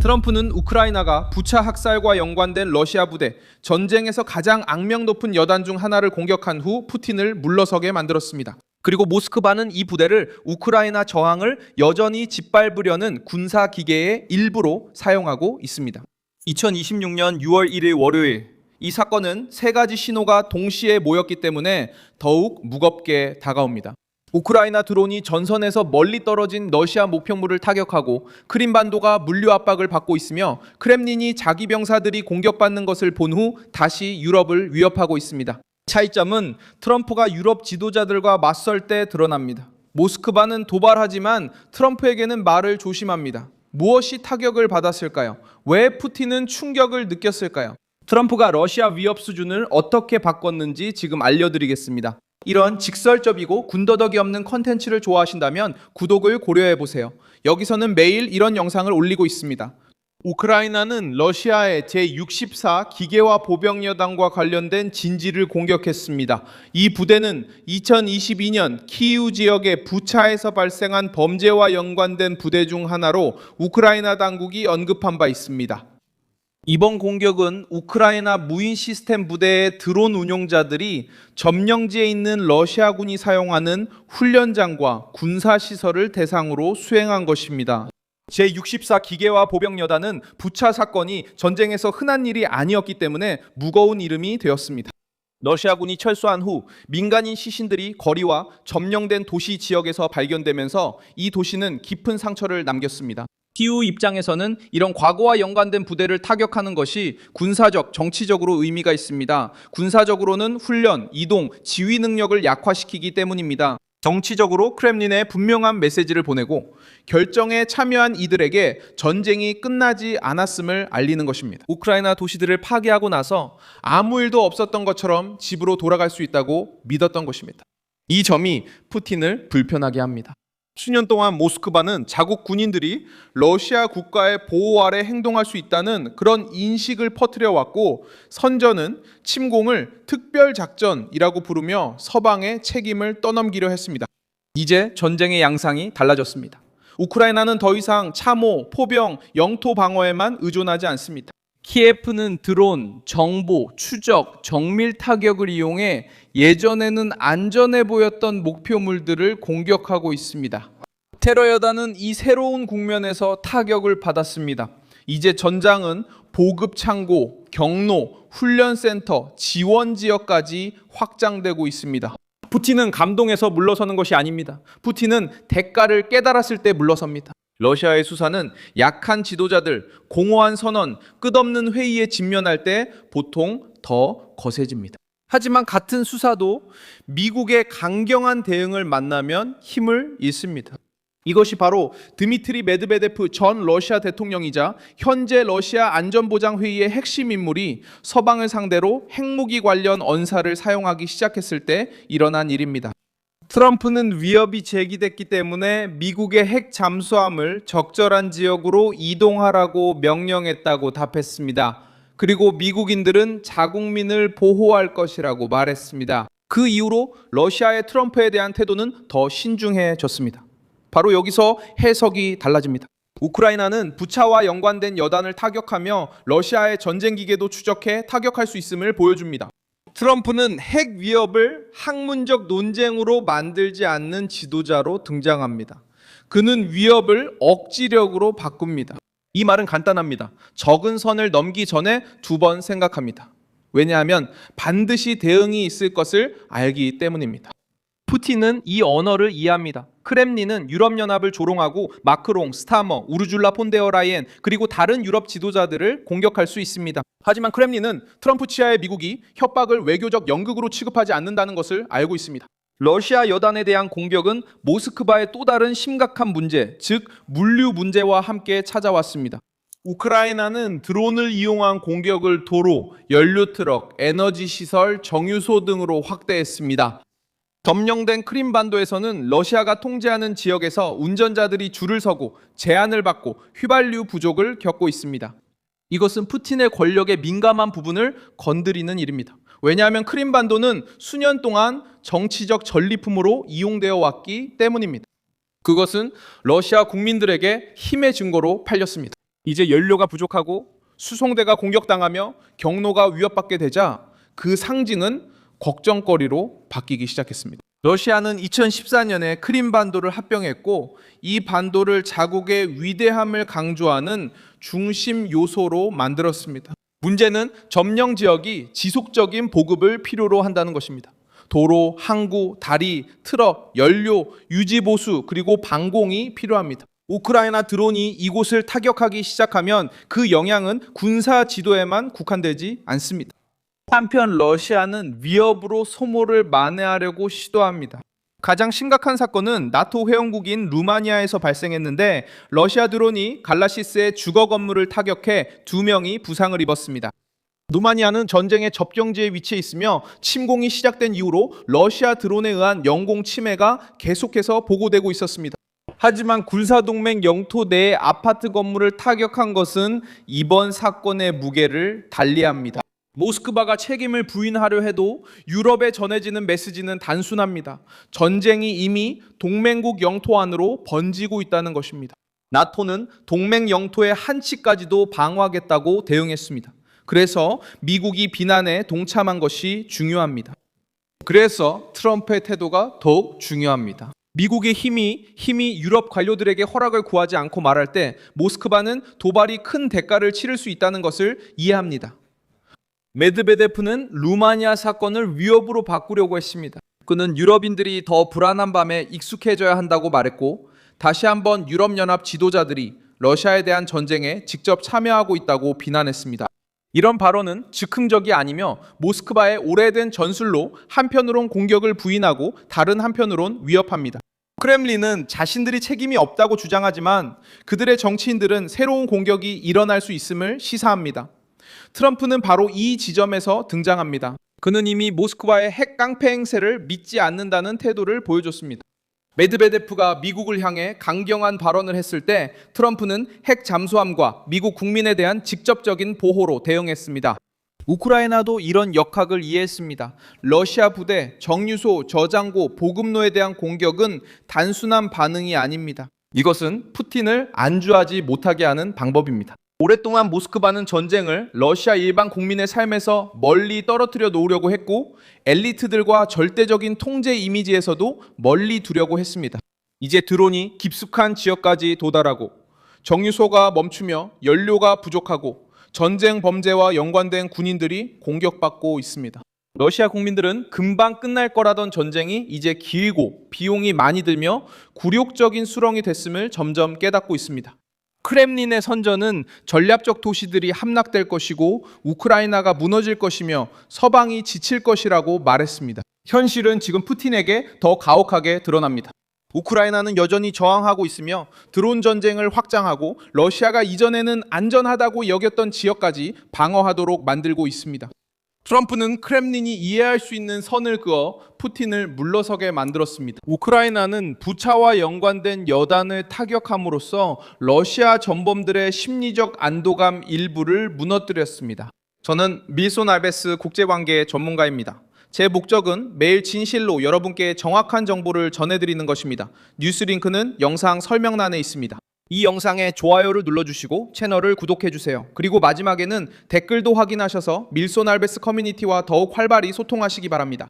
트럼프는 우크라이나가 부차 학살과 연관된 러시아 부대, 전쟁에서 가장 악명 높은 여단 중 하나를 공격한 후 푸틴을 물러서게 만들었습니다. 그리고 모스크바는 이 부대를 우크라이나 저항을 여전히 짓밟으려는 군사 기계의 일부로 사용하고 있습니다. 2026년 6월 1일 월요일, 이 사건은 세 가지 신호가 동시에 모였기 때문에 더욱 무겁게 다가옵니다. 우크라이나 드론이 전선에서 멀리 떨어진 러시아 목표물을 타격하고 크림반도가 물류 압박을 받고 있으며 크렘린이 자기 병사들이 공격받는 것을 본 후 다시 유럽을 위협하고 있습니다. 차이점은 트럼프가 유럽 지도자들과 맞설 때 드러납니다. 모스크바는 도발하지만 트럼프에게는 말을 조심합니다. 무엇이 타격을 받았을까요? 왜 푸틴은 충격을 느꼈을까요? 트럼프가 러시아 위협 수준을 어떻게 바꿨는지 지금 알려드리겠습니다. 이런 직설적이고 군더더기 없는 컨텐츠를 좋아하신다면 구독을 고려해보세요. 여기서는 매일 이런 영상을 올리고 있습니다. 우크라이나는 러시아의 제64 기계화 보병여단과 관련된 진지를 공격했습니다. 이 부대는 2022년 키이우 지역의 부차에서 발생한 범죄와 연관된 부대 중 하나로 우크라이나 당국이 언급한 바 있습니다. 이번 공격은 우크라이나 무인 시스템 부대의 드론 운용자들이 점령지에 있는 러시아군이 사용하는 훈련장과 군사시설을 대상으로 수행한 것입니다. 제64 기계화 보병여단은 부차 사건이 전쟁에서 흔한 일이 아니었기 때문에 무거운 이름이 되었습니다. 러시아군이 철수한 후 민간인 시신들이 거리와 점령된 도시 지역에서 발견되면서 이 도시는 깊은 상처를 남겼습니다. 키이우 입장에서는 이런 과거와 연관된 부대를 타격하는 것이 군사적, 정치적으로 의미가 있습니다. 군사적으로는 훈련, 이동, 지휘 능력을 약화시키기 때문입니다. 정치적으로 크렘린에 분명한 메시지를 보내고 결정에 참여한 이들에게 전쟁이 끝나지 않았음을 알리는 것입니다. 우크라이나 도시들을 파괴하고 나서 아무 일도 없었던 것처럼 집으로 돌아갈 수 있다고 믿었던 것입니다. 이 점이 푸틴을 불편하게 합니다. 수년 동안 모스크바는 자국 군인들이 러시아 국가의 보호 아래 행동할 수 있다는 그런 인식을 퍼뜨려 왔고, 선전은 침공을 특별작전이라고 부르며 서방의 책임을 떠넘기려 했습니다. 이제 전쟁의 양상이 달라졌습니다. 우크라이나는 더 이상 참호, 포병, 영토 방어에만 의존하지 않습니다. 키예프는 드론, 정보, 추적, 정밀 타격을 이용해 예전에는 안전해 보였던 목표물들을 공격하고 있습니다. 테러 여단은 이 새로운 국면에서 타격을 받았습니다. 이제 전장은 보급 창고, 경로, 훈련센터, 지원 지역까지 확장되고 있습니다. 푸틴은 감동해서 물러서는 것이 아닙니다. 푸틴은 대가를 깨달았을 때 물러섭니다. 러시아의 수사는 약한 지도자들, 공허한 선언, 끝없는 회의에 직면할 때 보통 더 거세집니다. 하지만 같은 수사도 미국의 강경한 대응을 만나면 힘을 잃습니다. 이것이 바로 드미트리 메드베데프 전 러시아 대통령이자 현재 러시아 안전보장회의의 핵심 인물이 서방을 상대로 핵무기 관련 언사를 사용하기 시작했을 때 일어난 일입니다. 트럼프는 위협이 제기됐기 때문에 미국의 핵 잠수함을 적절한 지역으로 이동하라고 명령했다고 답했습니다. 그리고 미국인들은 자국민을 보호할 것이라고 말했습니다. 그 이후로 러시아의 트럼프에 대한 태도는 더 신중해졌습니다. 바로 여기서 해석이 달라집니다. 우크라이나는 부차와 연관된 여단을 타격하며 러시아의 전쟁 기계도 추적해 타격할 수 있음을 보여줍니다. 트럼프는 핵 위협을 학문적 논쟁으로 만들지 않는 지도자로 등장합니다. 그는 위협을 억지력으로 바꿉니다. 이 말은 간단합니다. 적은 선을 넘기 전에 두 번 생각합니다. 왜냐하면 반드시 대응이 있을 것을 알기 때문입니다. 푸틴은 이 언어를 이해합니다. 크렘린은 유럽연합을 조롱하고 마크롱, 스타머, 우르줄라 폰데어 라이엔 그리고 다른 유럽 지도자들을 공격할 수 있습니다. 하지만 크렘린은 트럼프 치하의 미국이 협박을 외교적 연극으로 취급하지 않는다는 것을 알고 있습니다. 러시아 여단에 대한 공격은 모스크바의 또 다른 심각한 문제, 즉 물류 문제와 함께 찾아왔습니다. 우크라이나는 드론을 이용한 공격을 도로, 연료 트럭, 에너지 시설, 정유소 등으로 확대했습니다. 점령된 크림반도에서는 러시아가 통제하는 지역에서 운전자들이 줄을 서고 제한을 받고 휘발유 부족을 겪고 있습니다. 이것은 푸틴의 권력의 민감한 부분을 건드리는 일입니다. 왜냐하면 크림반도는 수년 동안 정치적 전리품으로 이용되어 왔기 때문입니다. 그것은 러시아 국민들에게 힘의 증거로 팔렸습니다. 이제 연료가 부족하고 수송대가 공격당하며 경로가 위협받게 되자 그 상징은 걱정거리로 바뀌기 시작했습니다. 러시아는 2014년에 크림 반도를 합병했고 이 반도를 자국의 위대함을 강조하는 중심 요소로 만들었습니다. 문제는 점령 지역이 지속적인 보급을 필요로 한다는 것입니다. 도로, 항구, 다리, 트럭, 연료, 유지 보수 그리고 방공이 필요합니다. 우크라이나 드론이 이곳을 타격하기 시작하면 그 영향은 군사 지도에만 국한되지 않습니다. 한편 러시아는 위협으로 소모를 만회하려고 시도합니다. 가장 심각한 사건은 나토 회원국인 루마니아에서 발생했는데 러시아 드론이 갈라시스의 주거 건물을 타격해 2명이 부상을 입었습니다. 루마니아는 전쟁의 접경지에 위치해 있으며 침공이 시작된 이후로 러시아 드론에 의한 영공 침해가 계속해서 보고되고 있었습니다. 하지만 군사동맹 영토 내의 아파트 건물을 타격한 것은 이번 사건의 무게를 달리합니다. 모스크바가 책임을 부인하려 해도 유럽에 전해지는 메시지는 단순합니다. 전쟁이 이미 동맹국 영토 안으로 번지고 있다는 것입니다. 나토는 동맹 영토의 한 치까지도 방어하겠다고 대응했습니다. 그래서 미국이 비난에 동참한 것이 중요합니다. 그래서 트럼프의 태도가 더욱 중요합니다. 미국의 힘이 유럽 관료들에게 허락을 구하지 않고 말할 때 모스크바는 도발이 큰 대가를 치를 수 있다는 것을 이해합니다. 메드베데프는 루마니아 사건을 위협으로 바꾸려고 했습니다. 그는 유럽인들이 더 불안한 밤에 익숙해져야 한다고 말했고 다시 한번 유럽연합 지도자들이 러시아에 대한 전쟁에 직접 참여하고 있다고 비난했습니다. 이런 발언은 즉흥적이 아니며 모스크바의 오래된 전술로 한편으론 공격을 부인하고 다른 한편으론 위협합니다. 크렘린은 자신들이 책임이 없다고 주장하지만 그들의 정치인들은 새로운 공격이 일어날 수 있음을 시사합니다. 트럼프는 바로 이 지점에서 등장합니다. 그는 이미 모스크바의 핵 깡패 행세를 믿지 않는다는 태도를 보여줬습니다. 메드베데프가 미국을 향해 강경한 발언을 했을 때 트럼프는 핵 잠수함과 미국 국민에 대한 직접적인 보호로 대응했습니다. 우크라이나도 이런 역학을 이해했습니다. 러시아 부대, 정유소, 저장고, 보급로에 대한 공격은 단순한 반응이 아닙니다. 이것은 푸틴을 안주하지 못하게 하는 방법입니다. 오랫동안 모스크바는 전쟁을 러시아 일반 국민의 삶에서 멀리 떨어뜨려 놓으려고 했고 엘리트들과 절대적인 통제 이미지에서도 멀리 두려고 했습니다. 이제 드론이 깊숙한 지역까지 도달하고 정유소가 멈추며 연료가 부족하고 전쟁 범죄와 연관된 군인들이 공격받고 있습니다. 러시아 국민들은 금방 끝날 거라던 전쟁이 이제 길고 비용이 많이 들며 굴욕적인 수렁이 됐음을 점점 깨닫고 있습니다. 크렘린의 선전은 전략적 도시들이 함락될 것이고 우크라이나가 무너질 것이며 서방이 지칠 것이라고 말했습니다. 현실은 지금 푸틴에게 더 가혹하게 드러납니다. 우크라이나는 여전히 저항하고 있으며 드론 전쟁을 확장하고 러시아가 이전에는 안전하다고 여겼던 지역까지 방어하도록 만들고 있습니다. 트럼프는 크렘린이 이해할 수 있는 선을 그어 푸틴을 물러서게 만들었습니다. 우크라이나는 부차와 연관된 여단을 타격함으로써 러시아 전범들의 심리적 안도감 일부를 무너뜨렸습니다. 저는 밀손 알베스 국제관계 전문가입니다. 제 목적은 매일 진실로 여러분께 정확한 정보를 전해드리는 것입니다. 뉴스 링크는 영상 설명란에 있습니다. 이 영상에 좋아요를 눌러주시고 채널을 구독해주세요. 그리고 마지막에는 댓글도 확인하셔서 밀손 알베스 커뮤니티와 더욱 활발히 소통하시기 바랍니다.